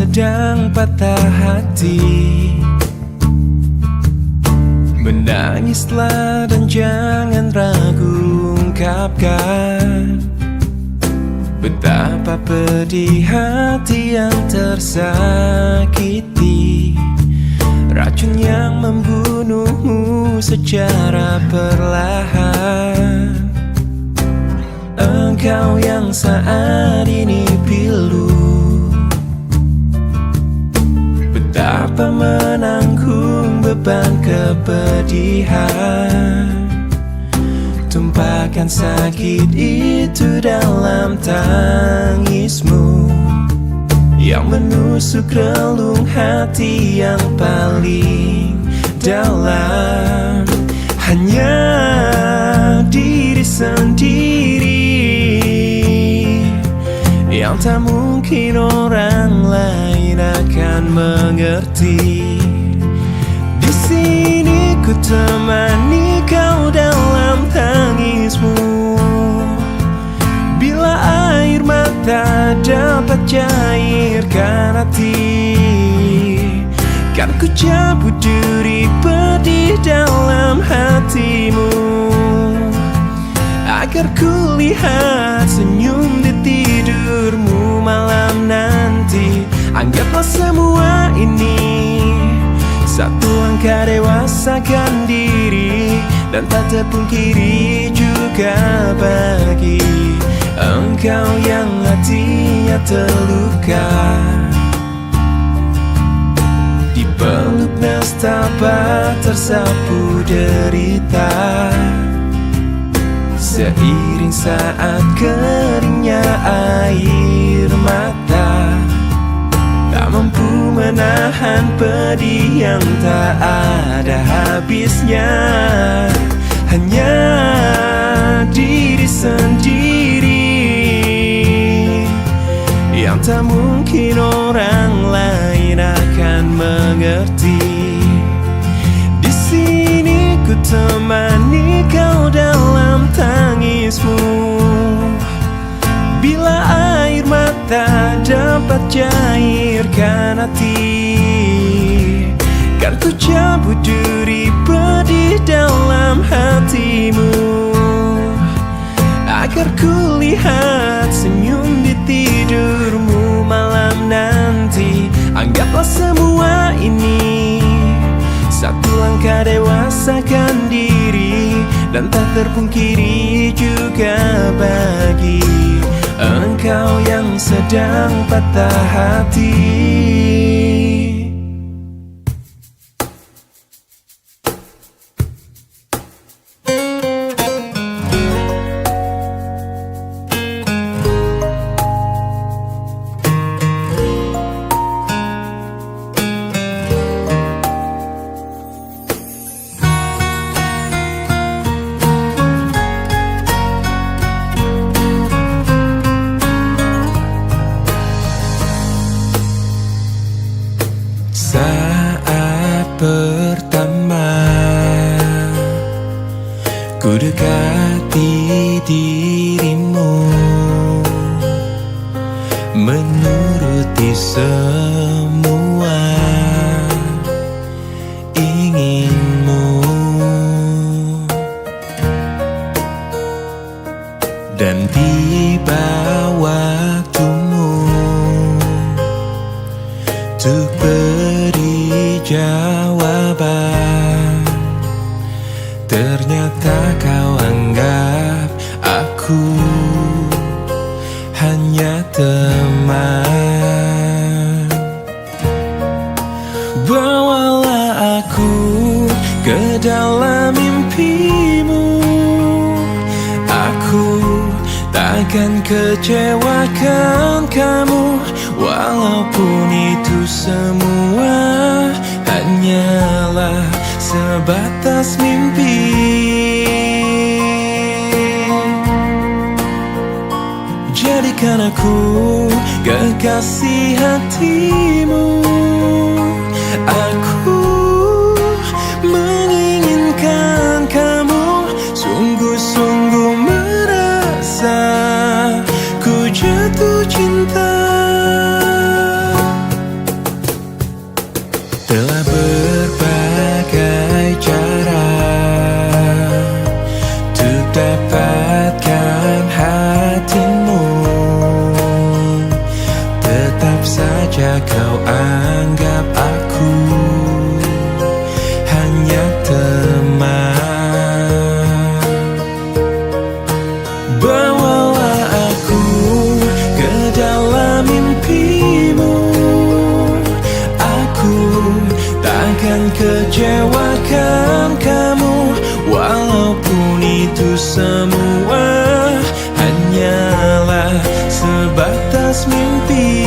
sedang patah hati, menangislah dan jangan ragu ungkapkan betapa pedih hati yang tersakiti, racun yang membunuhmu secara perlahan. Engkau yang saat ini pilu, betapa menanggung beban kepedihan, tumpahkan sakit itu dalam tangismu yang menusuk relung hati yang paling dalam. Hanya diri sendiri yang tak mungkin orang lain akan mengerti. Di sini ku temani kau dalam tangismu, bila air mata dapat cairkan hati, kan ku cabut duri pedih dalam hatimu, agar ku lihat senyum di tidurmu malam nanti. Anggaplah semua ini satu langkah dewasakan diri, dan tak terpungkiri juga bagi engkau yang hatinya terluka, dipeluk nestapa tersapu derita, seiring saat keringnya air mata, tak mampu menahan pedih yang tak ada habisnya. Hanya diri sendiri yang tak mungkin orang lain akan mengerti. Di sini ku temani kau dalam tangismu, bila air mata dapat cairkan hati, kan ku cabut duri pedih dalam hatimu, agar ku lihat senyum di tidurmu malam nanti. Anggaplah semua ini satu langkah dewasakan diri, dan tak terpungkiri juga bagi engkau yang sedang patah hati. Saat pertama ku dekati dirimu, menuruti semua inginmu, dan tiba waktumu untuk beri jawaban. Ternyata kau anggap aku hanya teman. Bawalah aku ke dalam mimpimu, aku takkan kecewakan kamu, walaupun itu semua hanyalah sebatas mimpi. Jadikan aku kekasih hatimu, aku menginginkan kamu sungguh-sungguh merasa ku jatuh cinta. jika kau anggap aku hanya teman. Bawalah aku ke dalam mimpimu, aku takkan kecewakan kamu, walaupun itu semua hanyalah sebatas mimpi.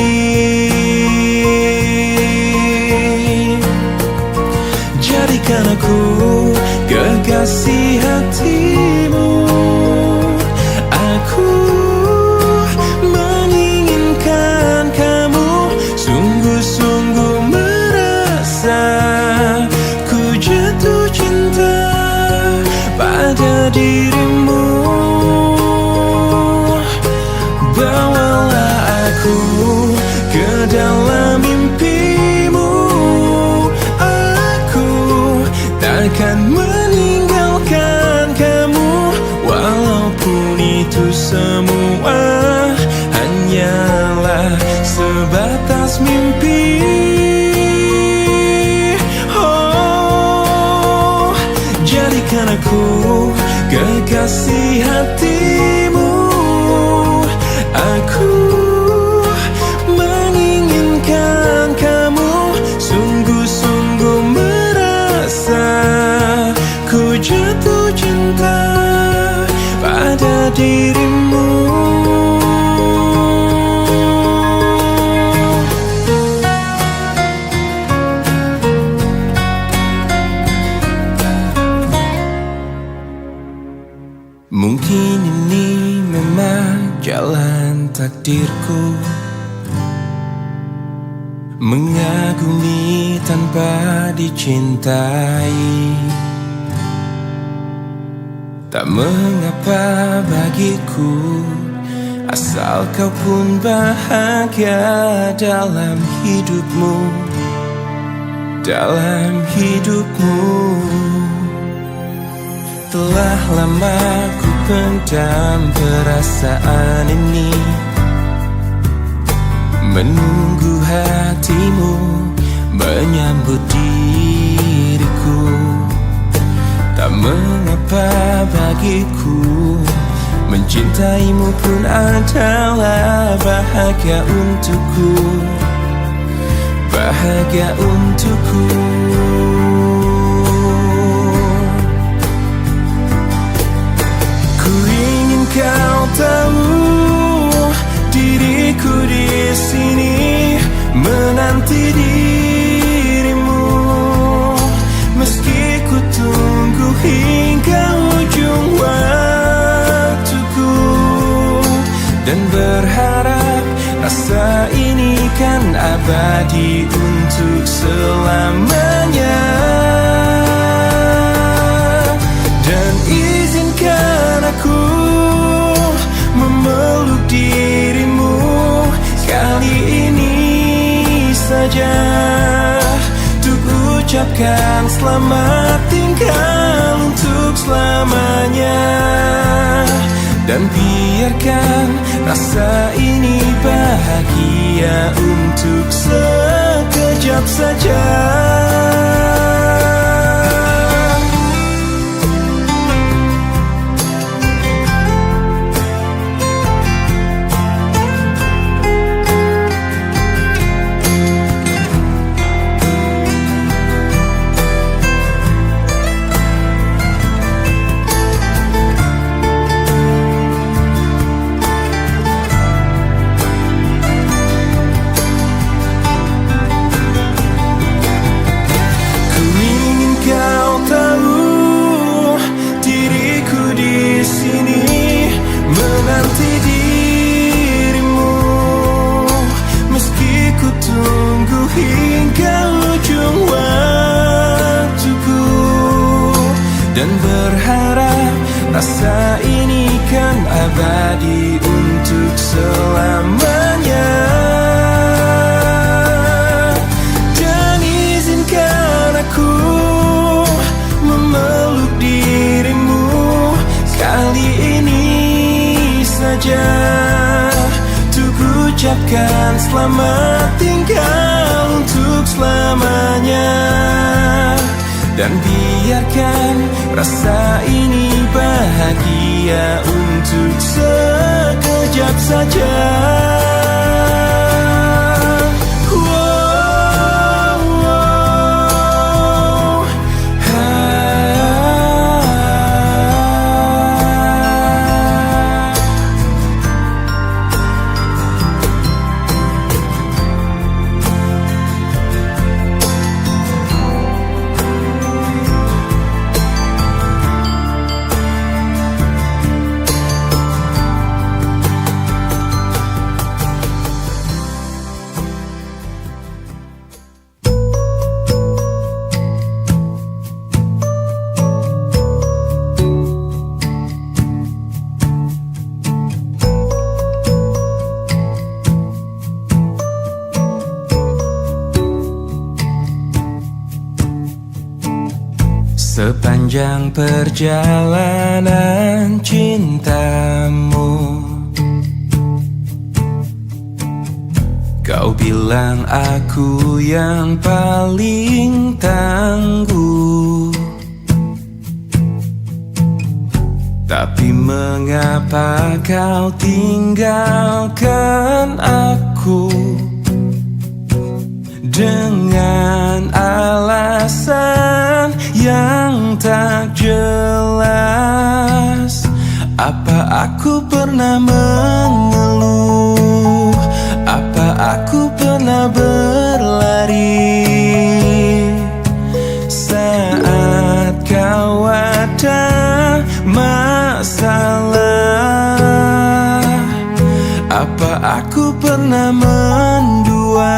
Jadikan aku kekasih hatimu, aku menginginkan kamu, sungguh-sungguh merasa ku jatuh cinta pada dirimu. Bawalah aku ke dalam mimpimu, aku takkan meninggalkan kamu, walaupun itu semua hanyalah sebatas mimpi. Oh, jadikan aku kekasih hatimu, aku menginginkan kamu, sungguh-sungguh merasa ku jatuh cinta pada dirimu. Mungkin ini memang jalan takdirku, mengagumi tanpa dicintai. Tak mengapa bagiku, asal kau pun bahagia dalam hidupmu, dalam hidupmu. Telah lama ku pendam perasaan ini, menunggu hatimu menyambut diriku. Tak mengapa bagiku, mencintaimu pun adalah bahagia untukku, bahagia untukku. Ku ingin kau tahu, diriku di sini menanti dirimu, meski ku tunggu hingga ujung waktuku, dan berharap rasa ini kan abadi untuk selamanya. Dan izinkan aku memeluk dirimu kali ini saja, untuk ucapkan selamat tinggal untuk selamanya. Dan biarkan rasa ini bahagia untuk sekejap saja. Menanti dirimu, meski ku tunggu hingga ujung waktuku, dan berharap rasa ini kan abadi untuk selamanya. Dan izinkan aku memeluk dirimu kali ini saja, untuk ucapkan selamat tinggal Dan biarkan rasa ini bahagia untuk sekejap saja. Sepanjang perjalanan cintamu, kau bilang aku yang paling tangguh. Tapi mengapa kau tinggalkan aku dengan alasan yang tak jelas? Apa aku pernah mengeluh? Apa aku pernah berlari saat kau ada masalah? Apa aku pernah mendua?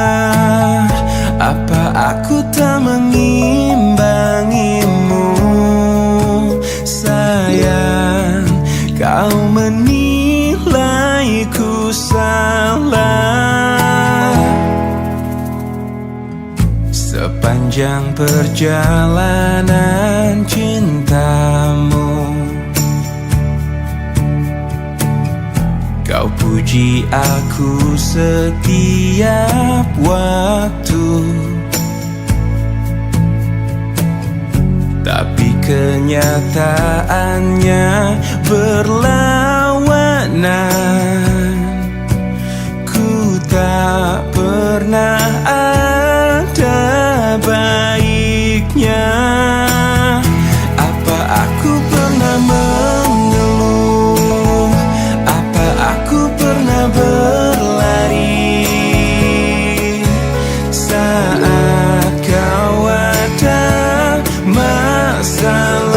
Apa aku tak mengimbangimu? Sayang, kau menilaiku salah. Sepanjang perjalanan cintamu, kau puji aku setiap waktu. Tapi kenyataannya berlawanan. Ku tak pernah ada baiknya. Apa aku pernah mengeluh? Apa aku pernah berlari saat kau ada masalah?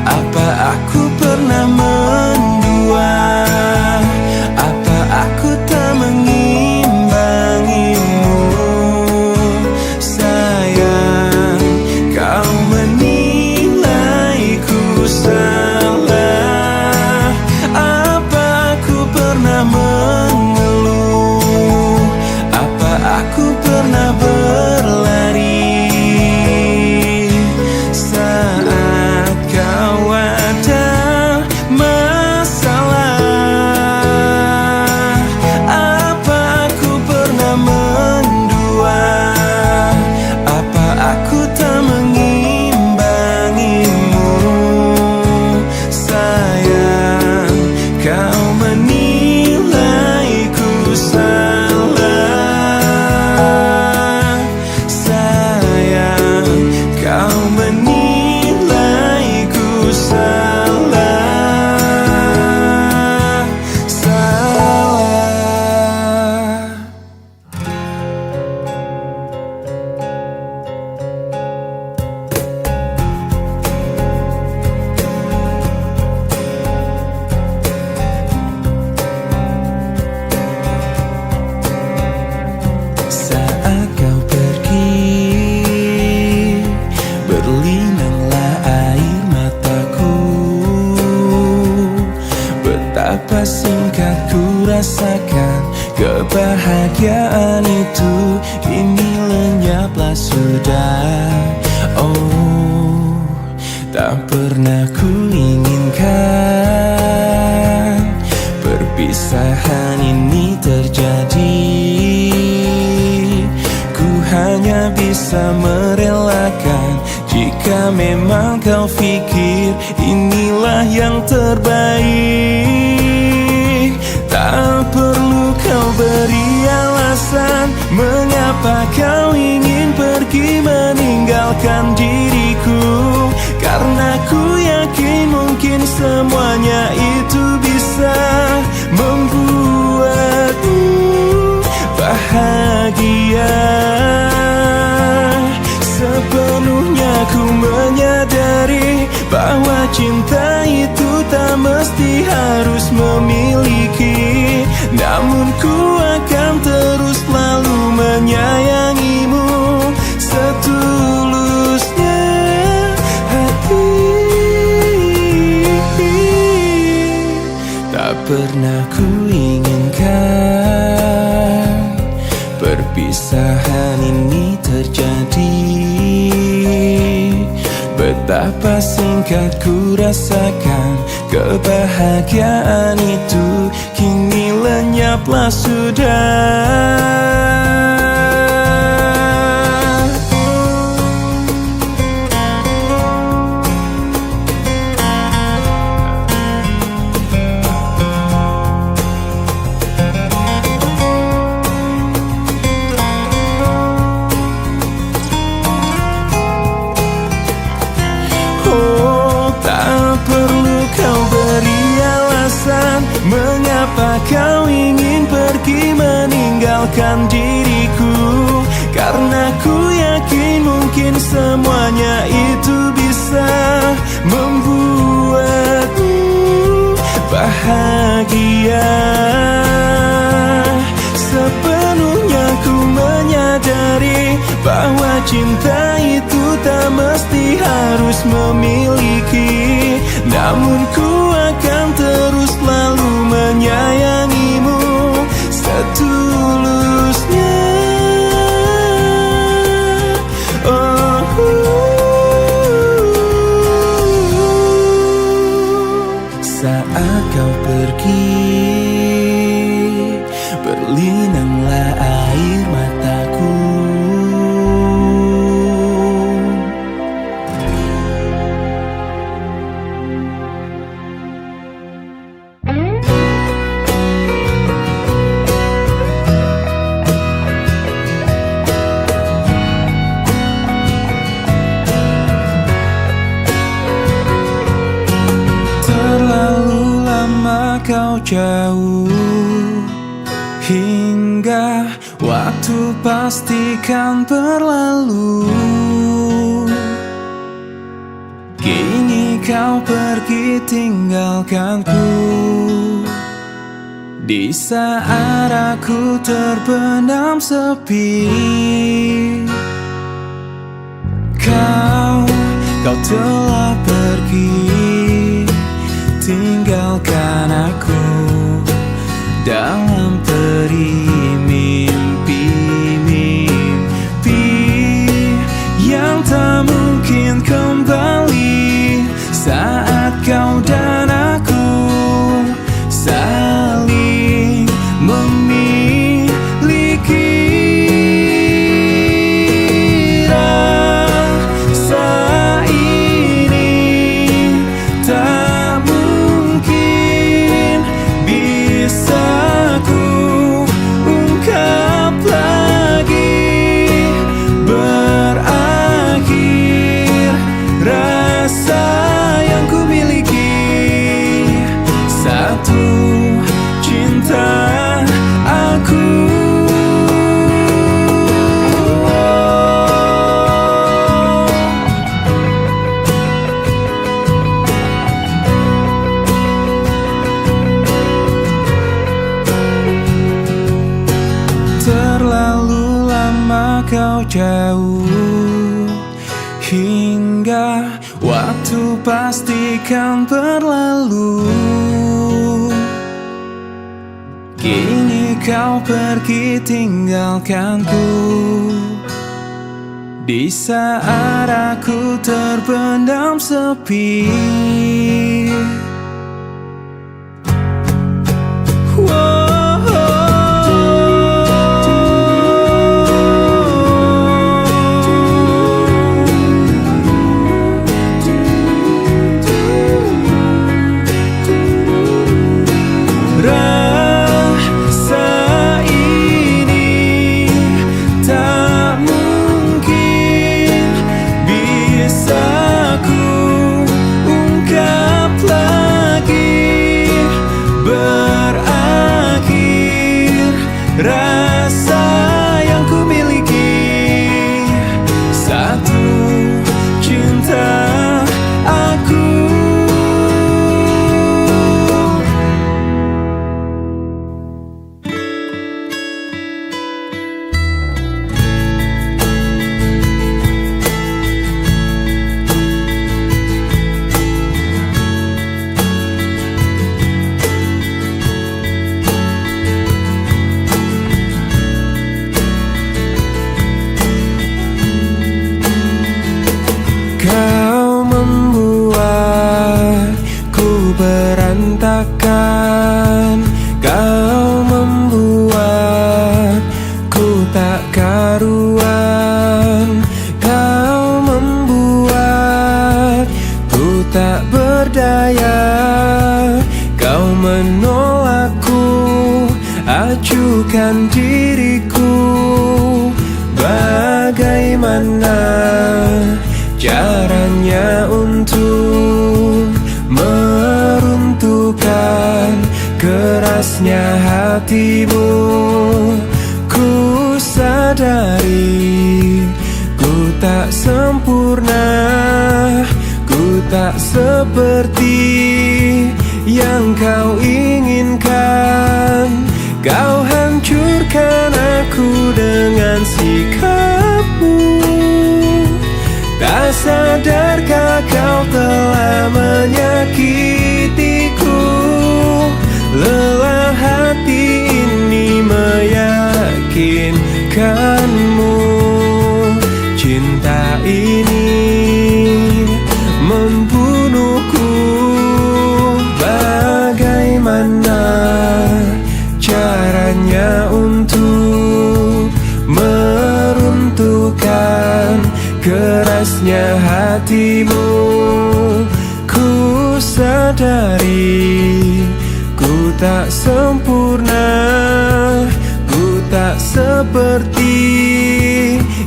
Apa aku pernah mendua? Apa aku tak mengimbangimu? Sayang, kau menilaiku salah. Apa aku pernah mengeluh? Apa aku pernah berlari saat kau ada masalah? Apa aku pernah mendua? Apa aku tak mengimbangimu? Sayang, kau menilaiku salah. Sayang, kau menilaiku salah. Salah. Saat kau pergi, berlinanglah air mataku. Betapa singkat ku rasakan kebahagiaan itu, kini lenyaplah sudah. Oh, tak pernah ku inginkan perpisahan ini terjadi. Ku hanya bisa Jika memang kau pikir inilah yang terbaik, tak perlu kau beri alasan mengapa kau ingin pergi meninggalkan diriku. Karena ku yakin mungkin semuanya itu bisa membuatmu bahagia. Sepenuhnya ku menyadari bahwa cinta itu tak mesti harus memiliki, namun ku akan terus selalu menyayangimu setulusnya hati. Tak pernah ku inginkan perpisahan ini terjadi. Betapa singkat ku rasakan kebahagiaan itu, kini lenyaplah sudah. Mengapa kau ingin pergi meninggalkan diriku? Karena ku yakin mungkin semuanya itu bisa membuatmu bahagia. Sepenuhnya ku menyadari bahwa cinta itu tak mesti harus memiliki, namun ku akan terus selalu menyayangimu setulusnya. Saat kau pergi, berlinanglah air mataku. Kau jauh hingga waktu pastikan berlalu. Kini kau pergi tinggalkanku di saat aku terbenam sepi. Kau telah pergi, tinggalkan aku dalam peri mimpi-mimpi yang tak mungkin kembali saat kau dan aku saling memiliki. Rasa ini tak kau jauh hingga waktu pastikan berlalu. Kini kau pergi tinggalkanku di saat aku terpendam sepi. tak karuan. Kau membuat ku tak berdaya. Kau menolakku, acuhkan diriku. Bagaimana caranya untuk meruntuhkan kerasnya hatimu? Ku sadari ku tak sempurna, ku tak seperti yang kau inginkan. Kau hancurkan aku dengan sikapmu. Tak sadarkah kau telah menyakitiku? Lelah hati ini meyakinkanmu. Cinta ini membunuhku. Bagaimana caranya untuk meruntuhkan kerasnya hatimu? Ku sadari ku tak sempurna, ku tak seperti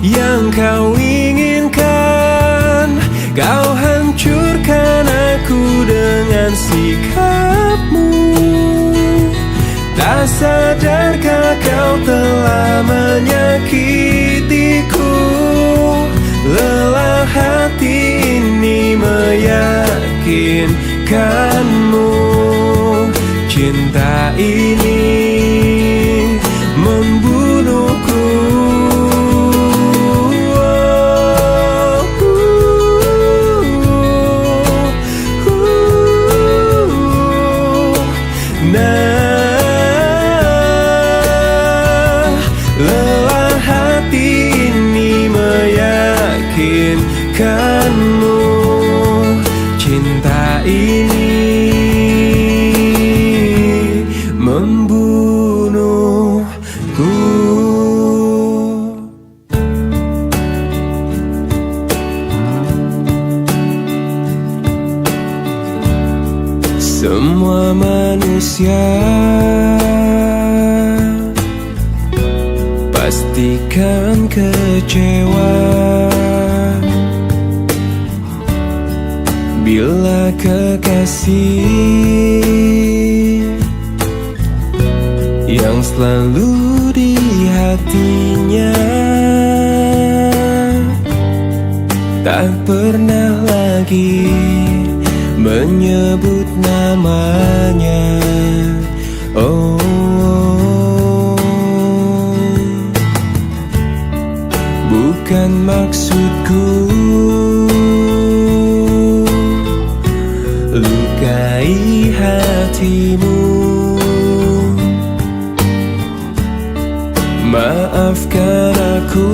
yang kau inginkan. Kau hancurkan aku dengan sikapmu. Tak sadarkah kau telah menyakitiku? Lelah hati ini meyakinkanmu. Cinta ini membunuhku. Lelah hati ini meyakinkanmu. Cinta ini membunuhku. Semua manusia pastikan kecewa bila kekasih yang selalu di hatinya tak pernah lagi menyebut namanya. Oh, bukan maksudku lukai hatimu. Maafkan aku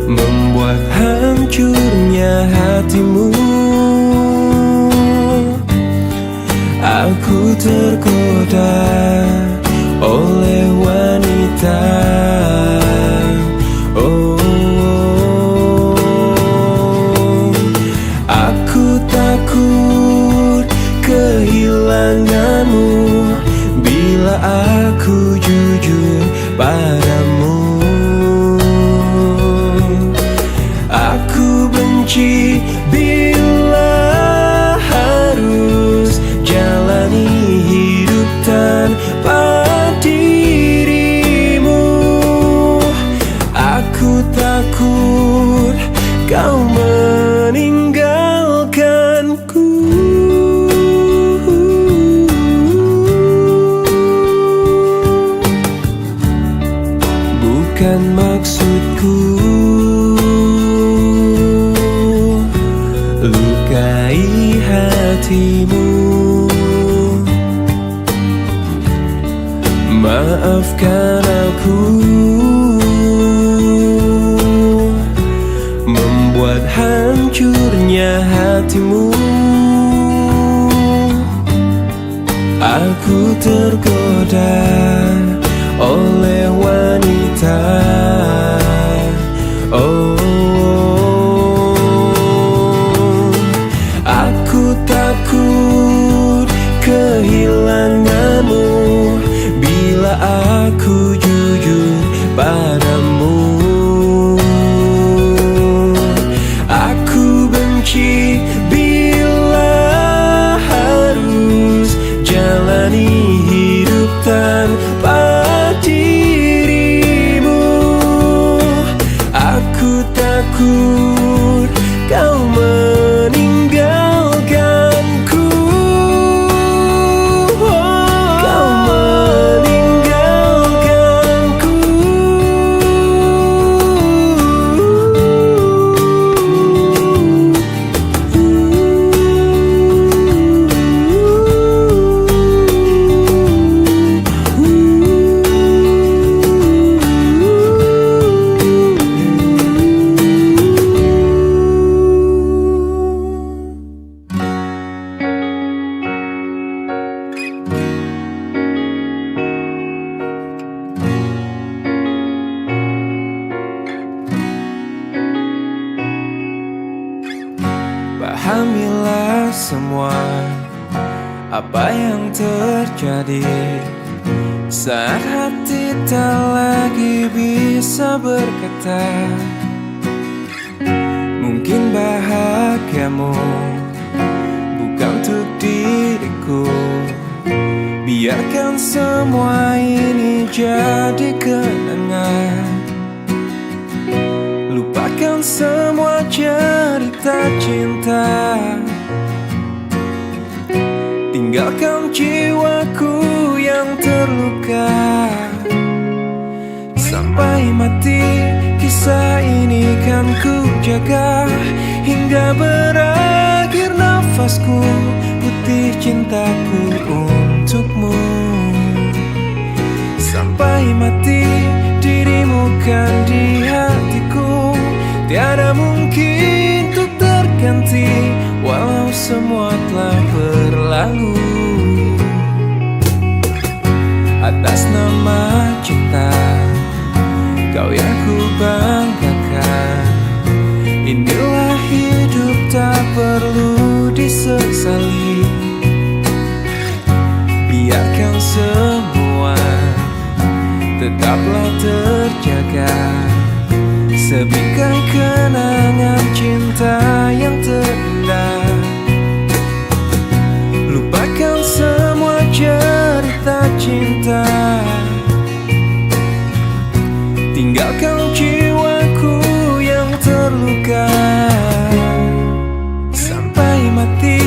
membuat hancurnya hatimu. Aku tergoda oleh wanita. Oh, aku takut kehilanganmu bila aku jujur padamu. Aku benci bila harus jalani hidup tanpa dirimu. Aku takut kau meninggalkanku. Bukan maksudku lukai hatimu. Maafkan aku membuat hancurnya hatimu. Aku tergoda aku jujur padamu. Aku benci bila harus jalani hidup tanpa dirimu. Aku takut kau meninggalkanku. Kau meninggalkanku. Pahamilah semua apa yang terjadi saat hati tak lagi bisa berkata. Mungkin bahagiamu bukan untuk diriku. Biarkan semua ini jadi kenangan. Lupakan semua cerita cinta. Tinggalkan jiwaku yang terluka. Sampai mati kisah ini kan ku jaga. Hingga berakhir nafasku, putih cintaku untukmu. Sampai mati dirimu kan di hatiku. Tiada mungkin untuk terganti, walau semua telah berlalu. Atas nama cinta, kau yang ku banggakan. Inilah hidup tak perlu disesali. Biarkan semua tetaplah terjaga. Sebingkai kenangan cinta yang terindah. Lupakan semua cerita cinta. Tinggalkan jiwaku yang terluka. Sampai mati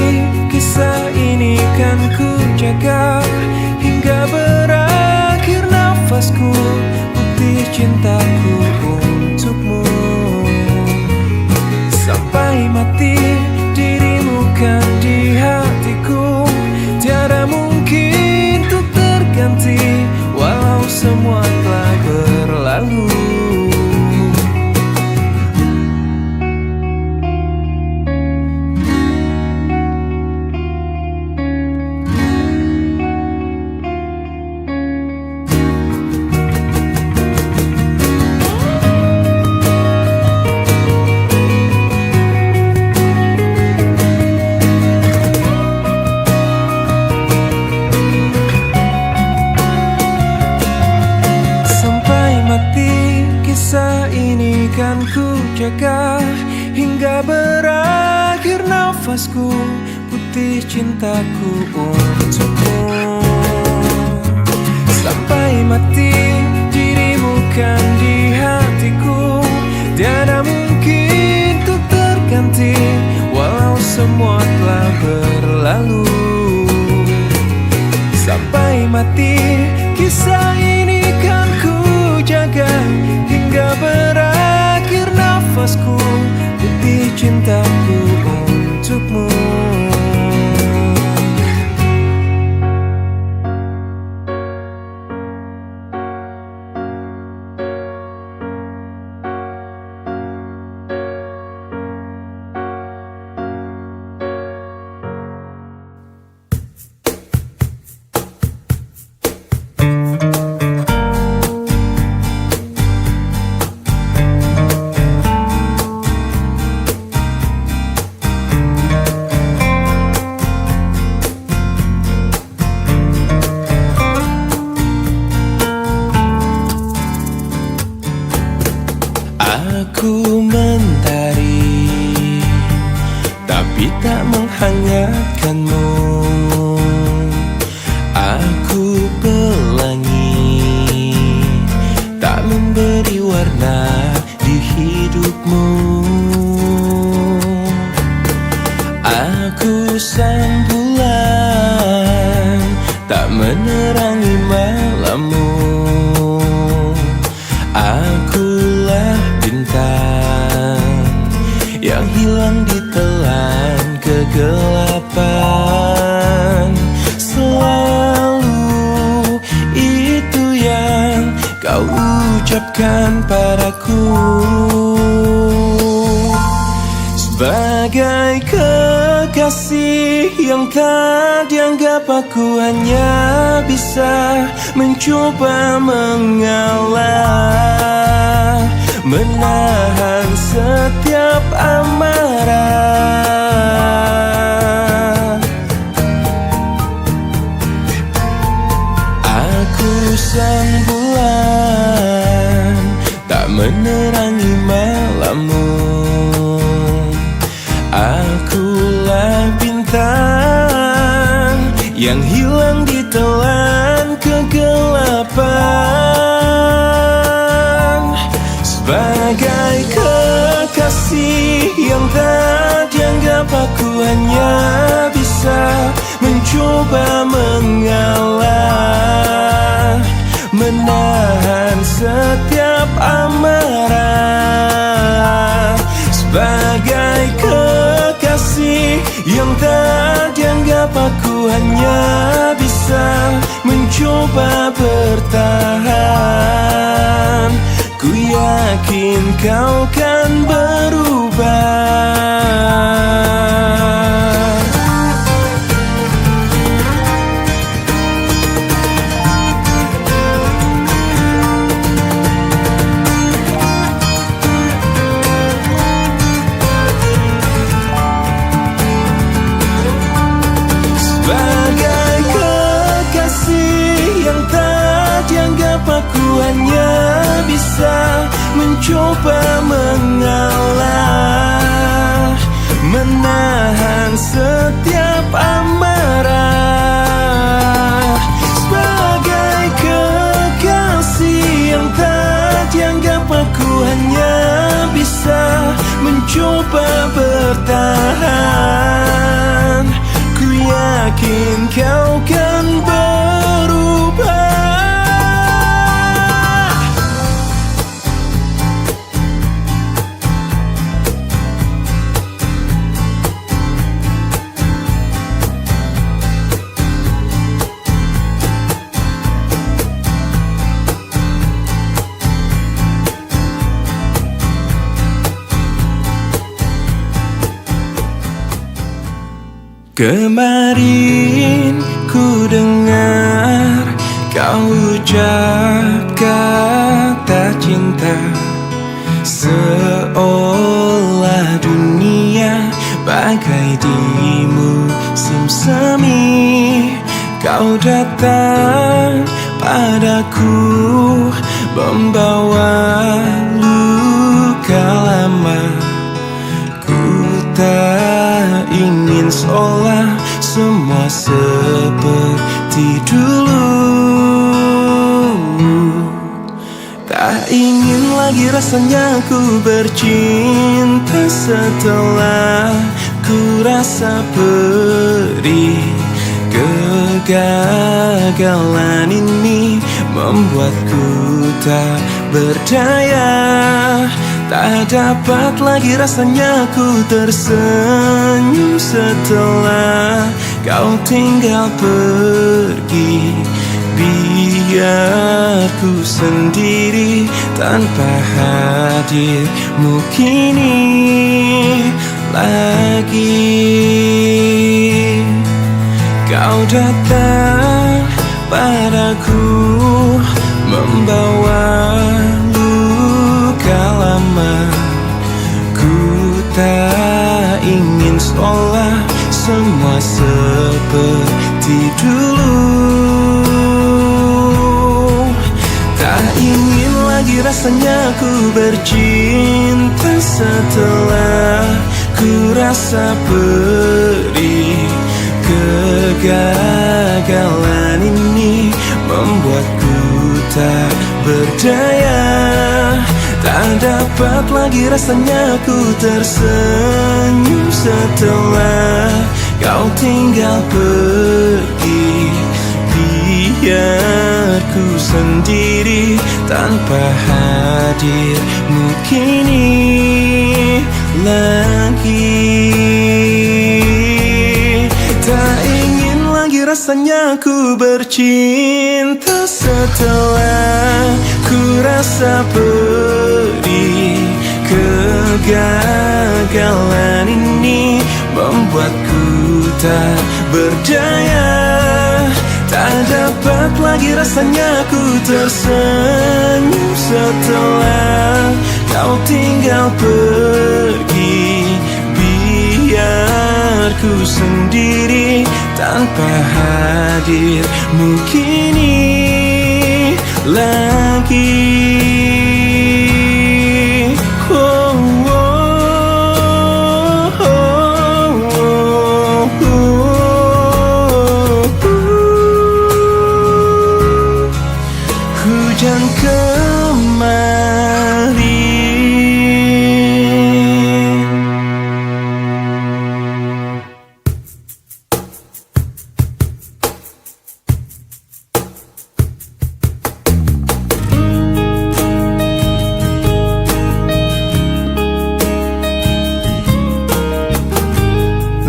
kisah ini kan ku jaga. Hingga berakhir nafasku, putih cintaku untukmu. Sampai mati dirimu kan di hatiku. Tiada mungkin untuk terganti, walau semua telah berlalu. Kisah ini kan ku jaga. Hingga berakhir nafasku, putih cintaku untukmu. Sampai mati dirimu kan di hatiku. Tiada mungkin untuk terganti, walau semua telah berlalu. Sampai mati kisah ini kan ku jaga. Hingga berakhir nafasku, putih cintaku untukmu. ucapkan padaku, sebagai kekasih yang tak dianggap, aku hanya bisa mencoba mengalah, menahan setiap amarah. Aku sang bulan, tak menerangi malammu. Akulah bintang yang hilang di telan kegelapan, sebagai kekasih yang tak dianggap, aku hanya bisa mencoba mengalah, menahan setiap amarah, sebagai kekasih yang tak dianggap, aku hanya bisa mencoba bertahan. Ku yakin kau kan berubah. Sebagai kekasih yang tak dianggap, aku hanya bisa mencoba mengalah, menahan setiap amarah, sebagai kekasih yang tak dianggap, aku hanya bisa mencoba bertahan. Ku yakin kau kan berubah. Kemarin ku dengar kau ucap kata cinta, seolah dunia bagai di musim semi. Kau datang padaku membawa luka lama. Ku tak ingin seolah semua seperti dulu. Tak ingin lagi rasanya ku bercinta setelah ku rasa perih. Kegagalan ini membuatku tak berdaya. Tak dapat lagi rasanya ku tersenyum setelah kau tinggal pergi. Biar ku sendiri tanpa hadirmu kini lagi. Kau datang padaku membawa luka lama. Ku tak ingin seolah semua seperti dulu. Tak ingin lagi rasanya ku bercinta setelah ku rasa perih. Kegagalan ini membuatku tak berdaya. Tak dapat lagi rasanya ku tersenyum setelah kau tinggal pergi. Biar ku sendiri tanpa hadirmu kini lagi. Tak ingin lagi rasanya ku bercinta setelah ku rasa pedih. Kegagalan ini membuatku tak berdaya. Tak dapat lagi rasanya ku tersenyum setelah kau tinggal pergi. Biar ku sendiri tanpa hadirmu kini lagi. Hujan kemarin.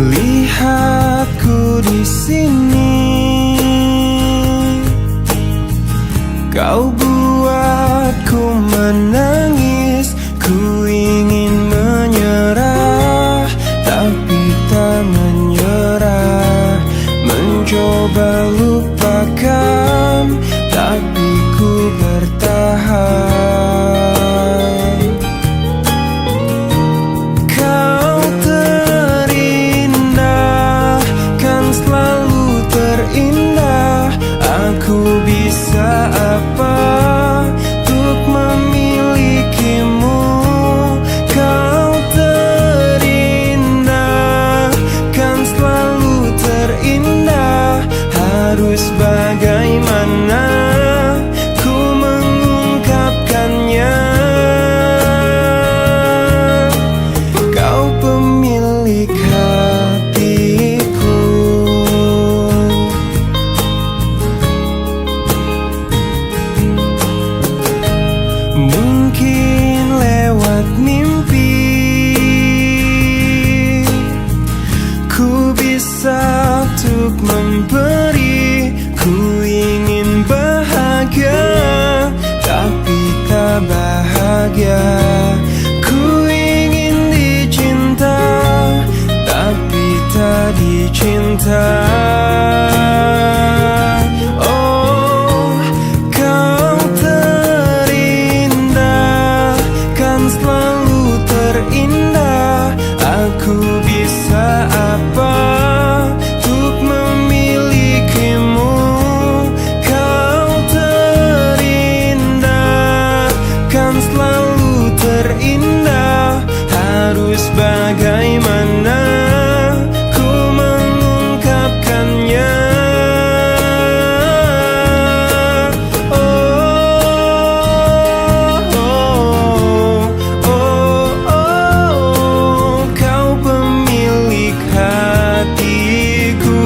Lihatku di sini, kau buatku menangis. Ku ingin menyerah, tapi tak menyerah. Mencoba lupakan, tapi ku bertahan. Kau terindah, kan selalu terindah. Aku bisa apa untuk memilikimu? Kau terindah, kan selalu terindah. Harus bagaimana ku mengungkapkannya? Kau pemilik hatiku. Mungkin lewat mimpi ku bisa untuk memberi. Ku ingin bahagia, tapi tak bahagia. Ku ingin dicinta, tapi tak dicinta. Oh, kau terindah, kan selalu terindah. Aku bisa apa untuk memilikimu? Kau terindah, kan selalu terindah. Harus bagaimana ku mengungkapkannya? Kau pemilik hatiku.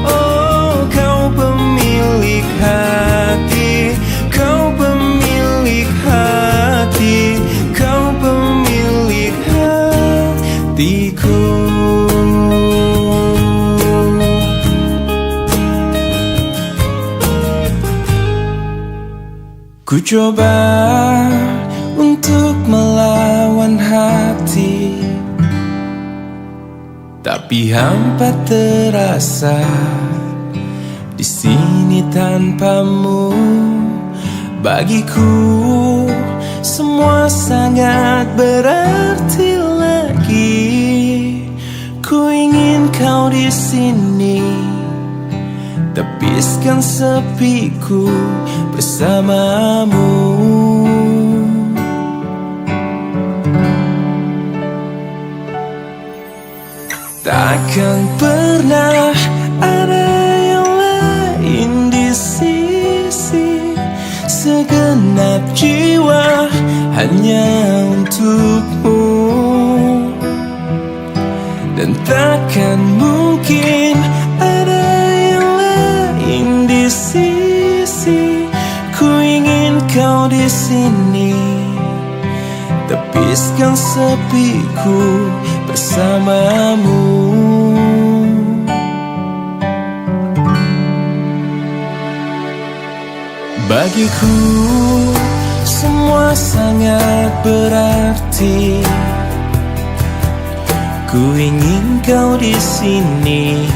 Oh, kau pemilik hati. Kau pemilik hati. Kau pemilik hatiku. Ku coba untuk melawan hati, tapi hampa terasa di sini tanpamu. Bagiku semua sangat berarti lagi. Ku ingin kau di sini, tepiskan sepiku bersamamu. Takkan pernah ada yang lain di sisi. Segenap jiwa hanya untukmu. Dan takkan mungkin ada yang lain di sisi. Ku ingin kau di sini, tepiskan sepiku bersamamu. Bagiku semua sangat berarti. Ku ingin kau di sini.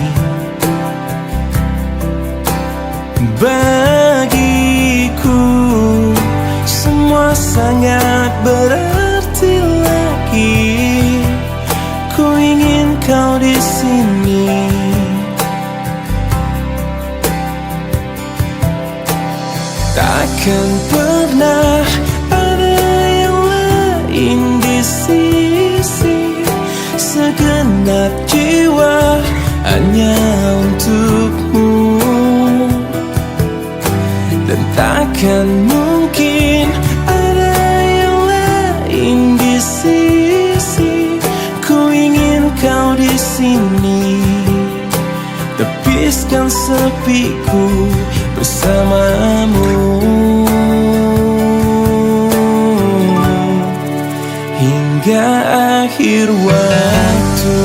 Bagiku semua sangat berarti lagi. Ku ingin kau di sini. Takkan pernah ada yang lain di sisi. Segenap jiwa hanya untukmu. Dan takkan mungkin ada yang lain di sisi. Ku ingin kau di sini. Tepiskan sepiku bersamamu hingga akhir waktu.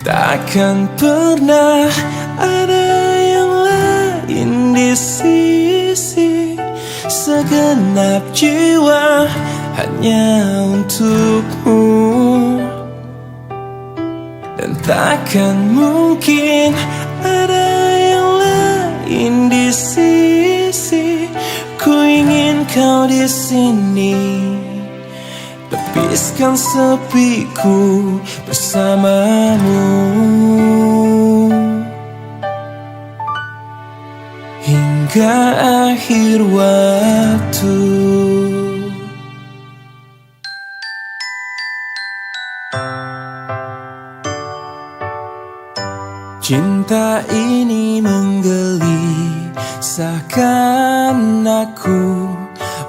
Takkan pernah ada yang lain di sisi. Segenap jiwa hanya untukmu. Dan takkan mungkin ada yang lain di sisi. Ku ingin kau di sini. Tepiskan sepiku bersamamu hingga akhir waktu. Cinta ini menggelisahkan aku,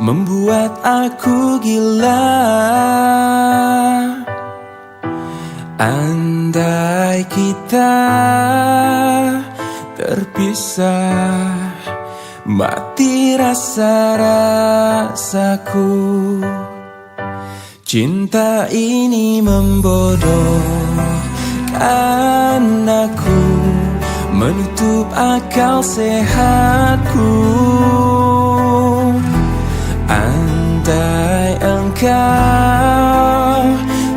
membuat aku gila. Andai kita terpisah, mati rasa-rasaku. Cinta ini membodohkan aku, menutup akal sehatku. Andai engkau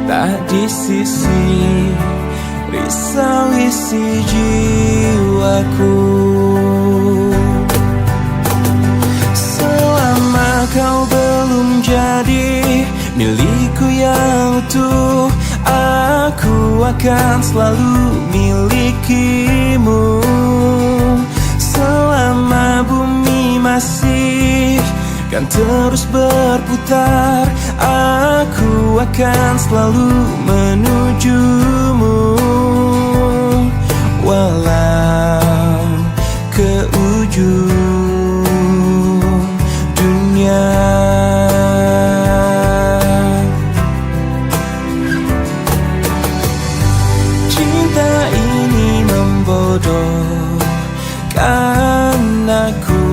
tak di sisi, risau isi jiwaku. Selama kau belum jadi milikku yang utuh, aku akan selalu milikimu. Selama bumi masih kan terus berputar, aku akan selalu menujumu. Walau ke ujung dunia. Cinta ini membodohkan aku,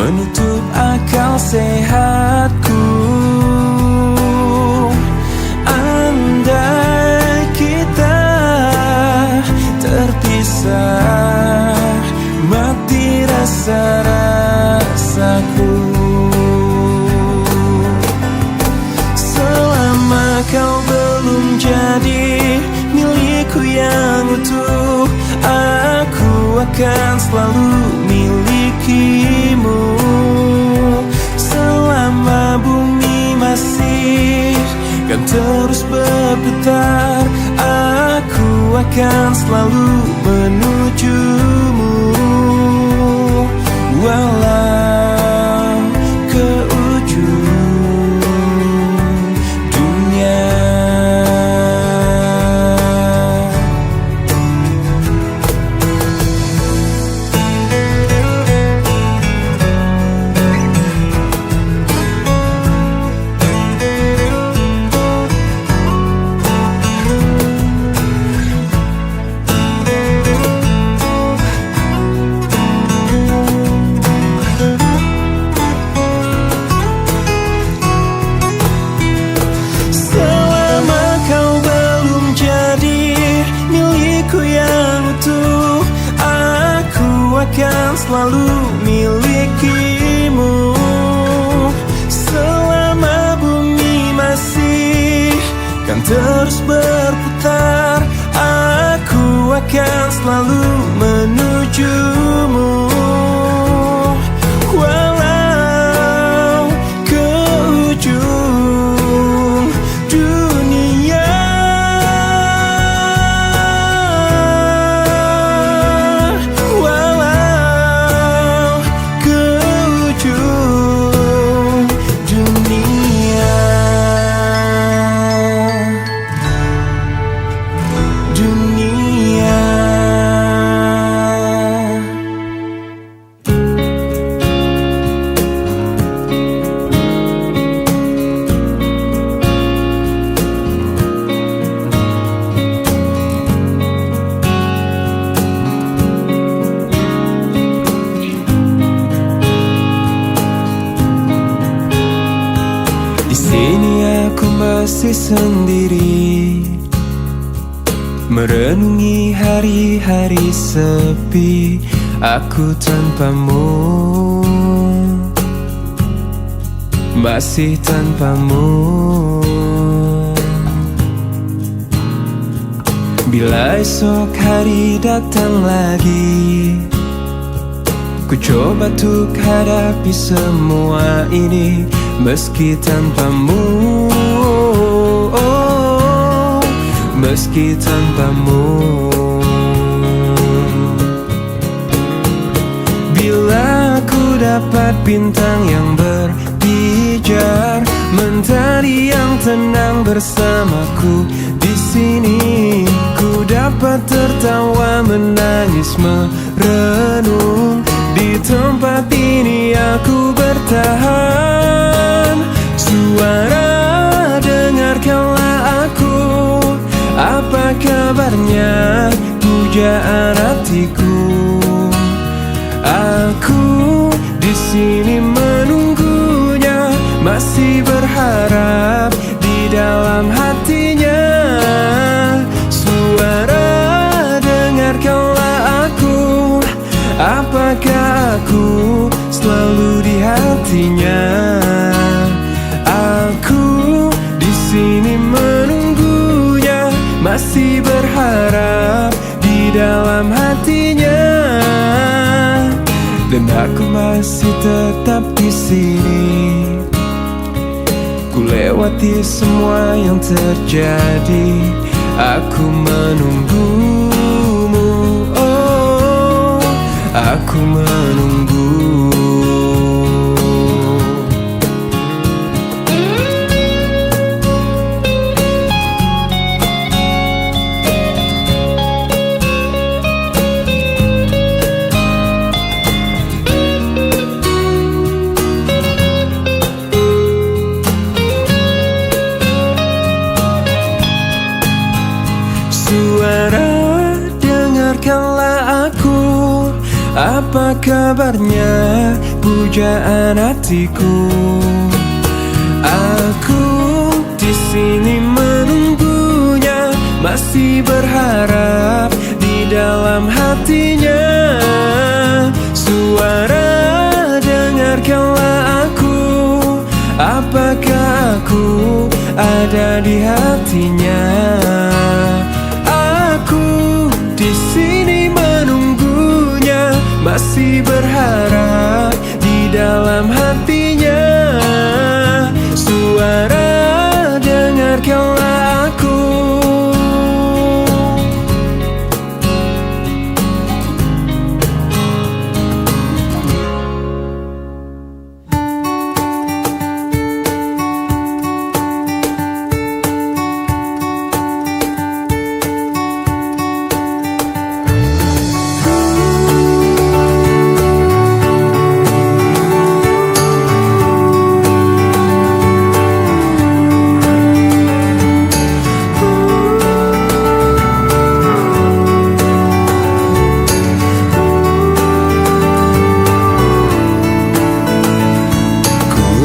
menutup akal sehatku. Andai kita terpisah, mati rasa-rasaku. Selama kau belum jadi milikku yang utuh, aku akan selalu milikimu. Selama bumi masih kan terus berputar, aku akan selalu menujumu. Walau ke ujung dunia. selalu milikimu. Selama bumi masih kan terus berputar, aku akan selalu menujumu. Walau ke ujung dunia, walau ke ujung dunia. Di sini aku masih sendiri, merenungi hari-hari sepi aku tanpamu, masih tanpamu. Bila esok hari datang lagi, ku coba untuk hadapi semua ini meski tanpamu, meski tanpamu. Bila ku dapat bintang yang berpijar, mentari yang tenang bersamaku di sini, ku dapat tertawa, menangis, merenung. Di tempat ini aku bertahan. Suara, dengarkanlah aku, apa kabarnya pujaan hatiku. Aku di sini menunggunya, masih berharap di dalam hatinya. Suara, dengarkanlah aku, apakah aku selalu di hatinya. Aku di sini menunggunya, masih berharap di dalam hatinya. Dan aku masih tetap di sini, ku lewati semua yang terjadi, aku menunggumu, oh, aku menunggu. Suara, dengarkanlah aku, apa kabarnya pujaan hatiku. Aku di sini menunggunya, masih berharap di dalam hatinya. Suara, dengarkanlah aku, apakah aku ada di hatinya. Aku di sini menunggunya, masih berharap di dalam hatinya. Suara, dengarkanlah aku.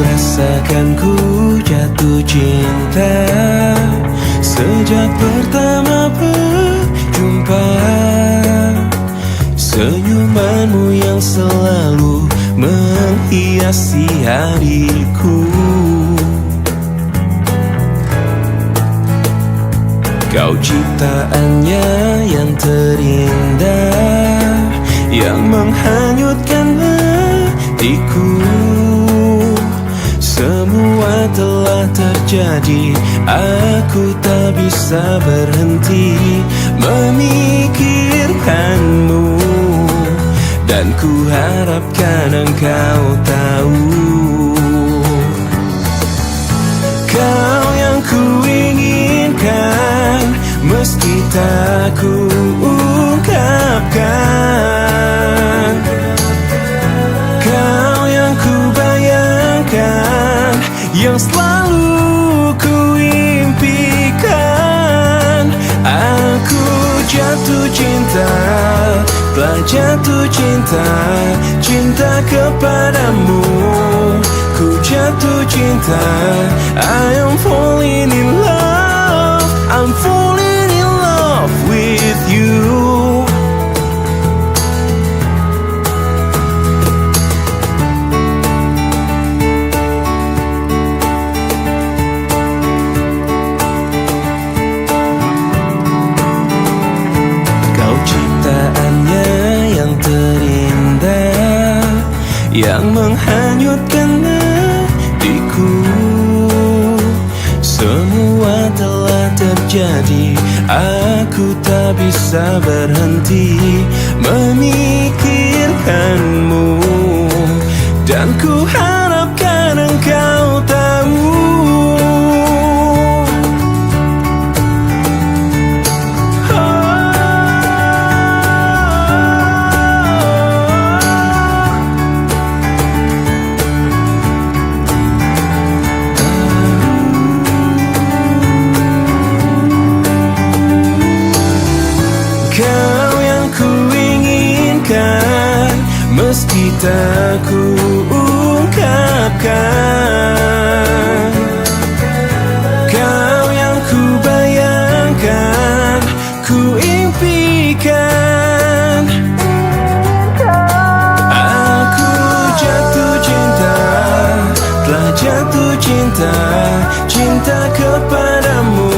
Rasakan ku jatuh cinta sejak pertama berjumpa. Senyuman kenanganmu yang selalu menghiasi hariku. Kau ciptaannya yang terindah, yang menghanyutkan hatiku. Semua telah terjadi, aku tak bisa berhenti memikirkanmu. Dan ku harapkan engkau tahu, kau yang ku inginkan, meski tak ku ungkapkan. Kau yang ku bayangkan, yang selalu ku impikan. Aku jatuh cinta, telah jatuh cinta, cinta kepadamu. Ku jatuh cinta, I am falling in love, I'm falling in love with you. Yang menghanyutkan hatiku. Semua telah terjadi, aku tak bisa berhenti memikirkanmu. Dan ku harapkan engkau tahu, meski tak ku ungkapkan. Kau yang ku bayangkan, ku impikan. Aku jatuh cinta, telah jatuh cinta, cinta kepadamu.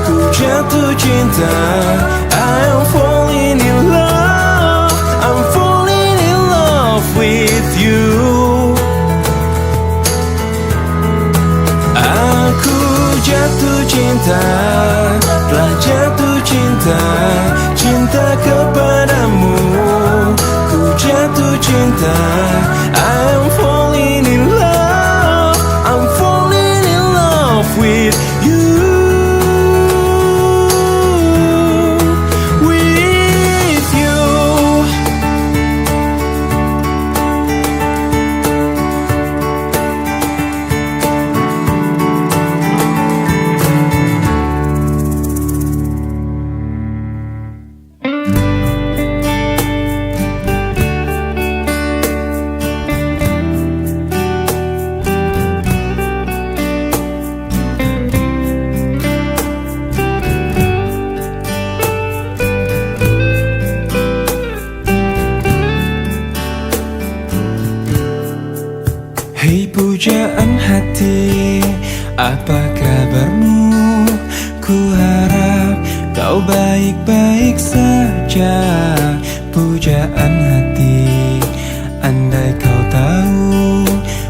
Ku jatuh cinta, I am falling in love, I'm falling in love with you. Aku jatuh cinta, telah jatuh cinta, cinta kepadamu. Ku jatuh cinta, I am falling in love, I'm falling in love with you. Hei pujaan hati, apa kabarmu? Ku harap kau baik-baik saja. Pujaan hati, andai kau tahu,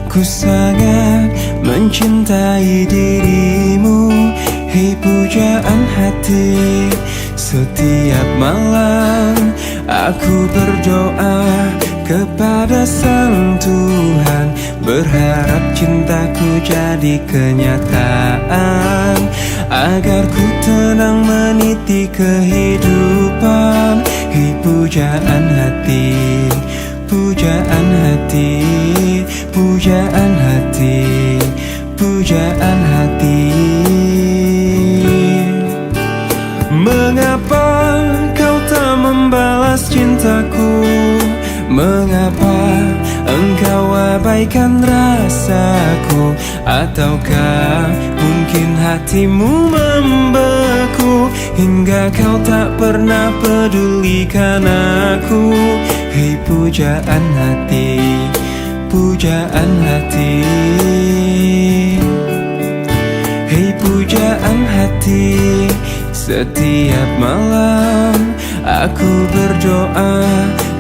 ku sangat mencintai dirimu. Hei pujaan hati, setiap malam aku berdoa kepada Sang Tuhan, berharap cintaku jadi kenyataan, agar ku tenang meniti kehidupan. Hei pujaan hati, pujaan hati, pujaan hati, pujaan hati. Mengapa kau tak membalas cintaku? Mengapa engkau abaikan rasaku? Ataukah mungkin hatimu membeku hingga kau tak pernah pedulikan aku? Hei pujaan hati, pujaan hati. Hei pujaan hati, setiap malam aku berdoa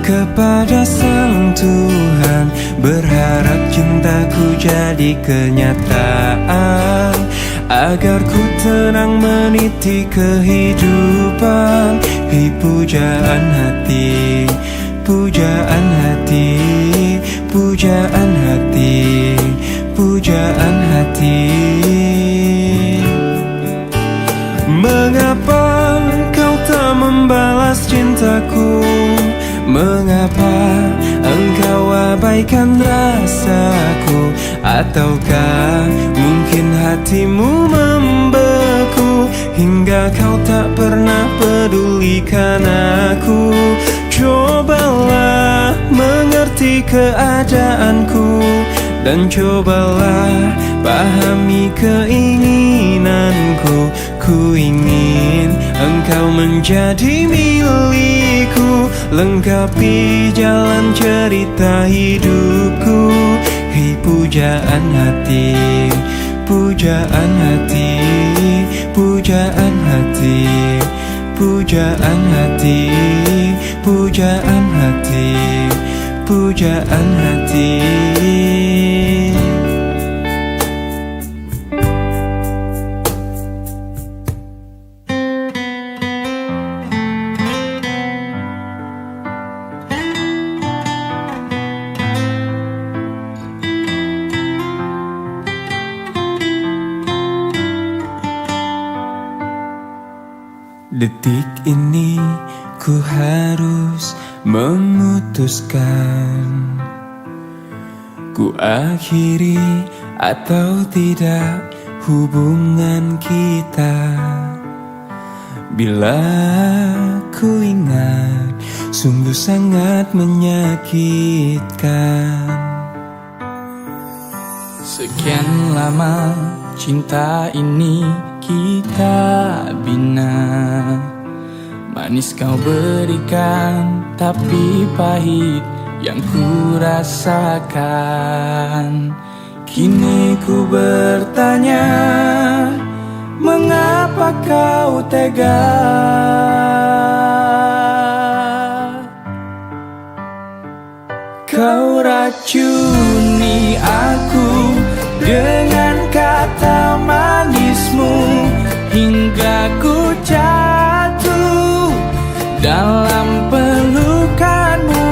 kepada Sang Tuhan, berharap cintaku jadi kenyataan, agar ku tenang meniti kehidupan. Hei pujaan hati, pujaan hati, pujaan hati, pujaan hati. Mengapa kau tak membalas cintaku? Mengapa engkau abaikan rasaku? Ataukah mungkin hatimu membeku hingga kau tak pernah pedulikan aku? Cobalah mengerti keadaanku dan cobalah pahami keinginanku. Ku ingin engkau menjadi milikku, lengkapi jalan cerita hidupku. Hei pujaan hati, pujaan hati, pujaan hati, pujaan hati, pujaan hati, pujaan hati. Detik ini ku harus memutuskan, ku akhiri atau tidak hubungan kita. Bila ku ingat, sungguh sangat menyakitkan. Sekian lama cinta ini kita bina, manis kau berikan, tapi pahit yang ku rasakan. Kini ku bertanya, mengapa kau tega? Kau racuni aku dengan kata manismu, hingga ku jatuh dalam pelukanmu.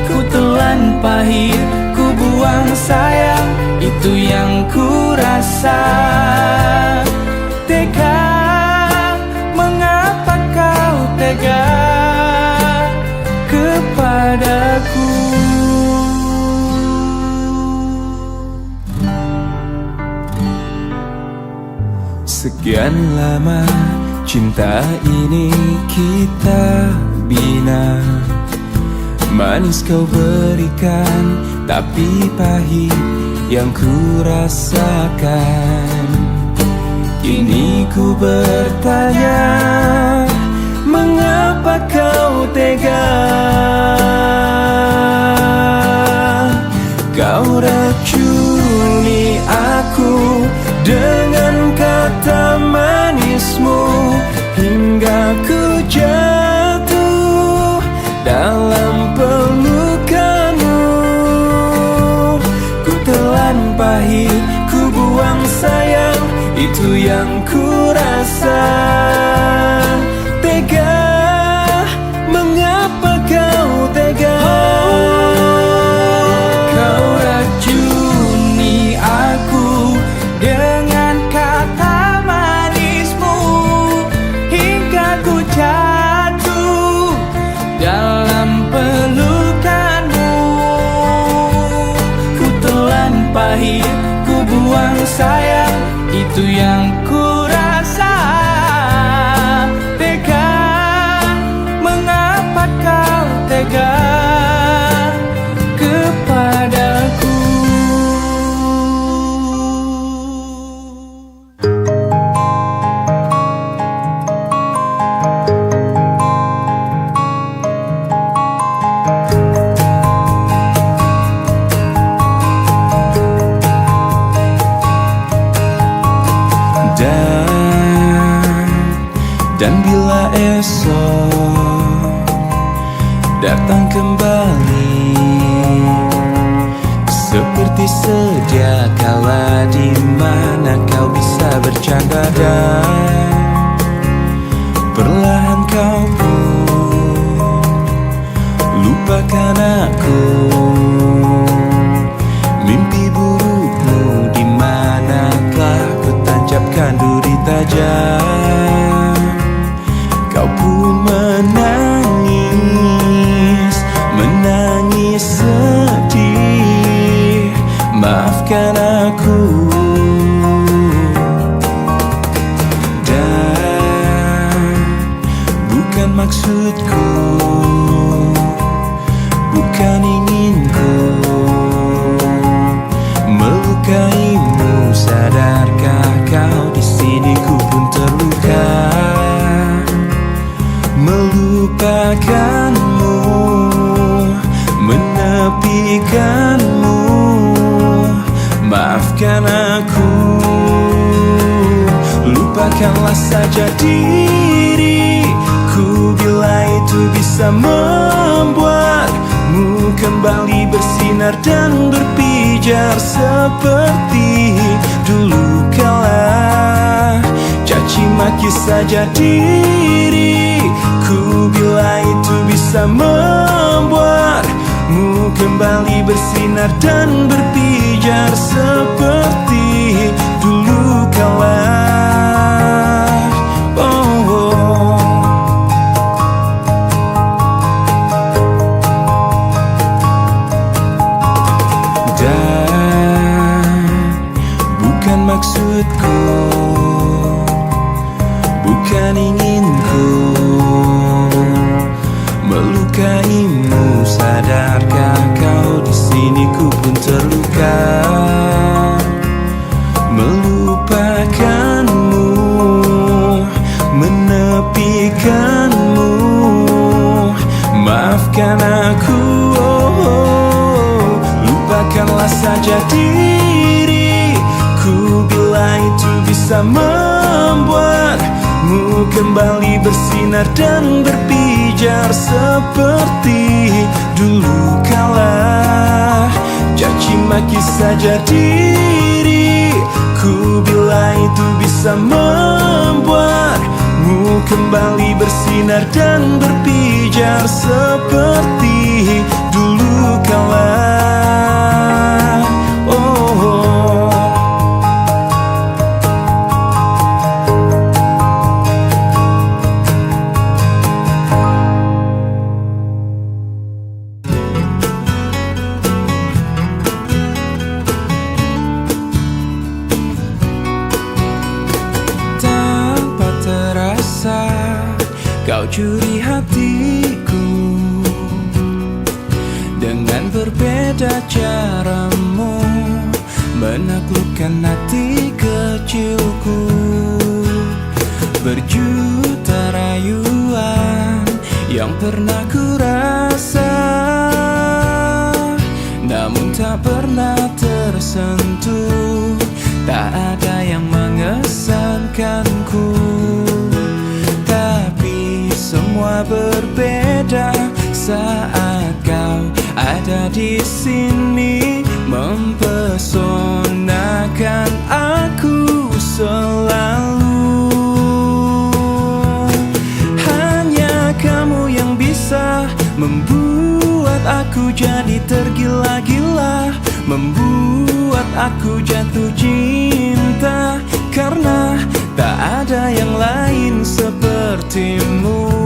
Ku telan pahit, ku buang sayang, itu yang ku rasa. Tega, mengapa kau tega kepadaku? Sekian lama cinta ini kita bina, manis kau berikan, tapi pahit yang ku rasakan. Kini ku bertanya, mengapa kau tega? Kau racuni aku dengan kata manismu, hingga ku jatuh dalam pelukanmu. Ku telan pahit, ku buang sayang, itu yang ku rasa. Tega, mengapa kau tega? Kau racuni aku dengan kata manismu, hingga ku jatuh dalam pelukanmu. Ku telan pahit, ku buang sayang, itu yang ku rasa. Tega, mengapa kau tega kepadaku? Maafkan aku, mimpi burukmu di manakah ku tancapkan duri tajam. Kau pun menangis, menangis sedih. Maafkan aku, dan bukan maksudku, bukan inginku melukaimu. Sadarkah kau di sini ku pun terluka, melupakanmu, menepikanmu. Maafkan aku, lupakanlah saja diriku bila itu bisa membuatmu kembali bersinar dan berpijar seperti dulu kala. Caci maki saja diriku bila itu bisa membuatmu kembali bersinar dan berpijar seperti dulu kala. Maksudku, bukan inginku melukaimu. Sadarkah kau di sini ku pun terluka, melupakanmu, menepikanmu. Maafkan aku, lupakanlah saja diriku bila itu bisa membuatmu kembali bersinar dan berpijar seperti dulu kala. Caci maki saja diriku bila itu bisa membuatmu kembali bersinar dan berpijar seperti dulu kala. Kau curi hatiku dengan berbeda caramu menaklukkan hati kecilku. Berjuta rayuan yang pernah ku rasa, namun tak pernah tersentuh. Tak ada yang mengesankanku, semua berbeda saat kau ada di sini, mempesonakan aku selalu. Hanya kamu yang bisa membuat aku jadi tergila-gila, membuat aku jatuh cinta, karena tak ada yang lain sepertimu.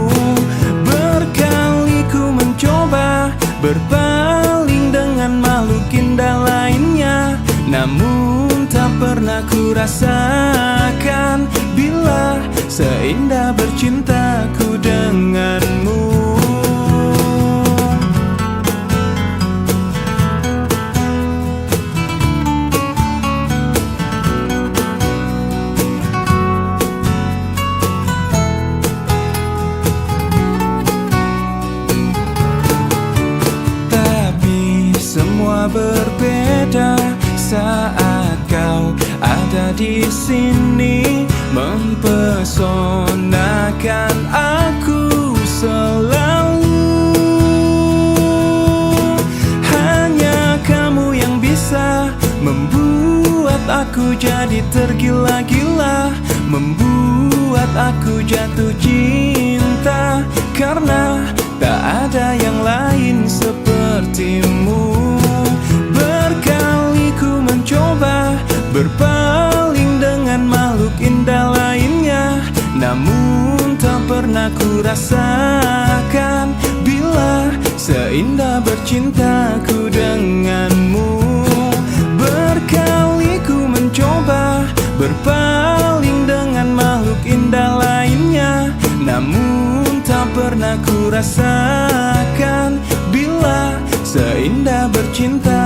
Berkali ku mencoba berpaling dengan makhluk indah lainnya, namun tak pernah ku rasakan bila seindah bercintaku denganmu. Semua berbeda saat kau ada di sini, mempesonakan aku selalu. Hanya kamu yang bisa membuat aku jadi tergila-gila, membuat aku jatuh cinta, karena tak ada yang lain seperti rasakan bila seindah bercintaku denganmu. Berkali ku mencoba berpaling dengan makhluk indah lainnya, namun tak pernah ku rasakan bila seindah bercinta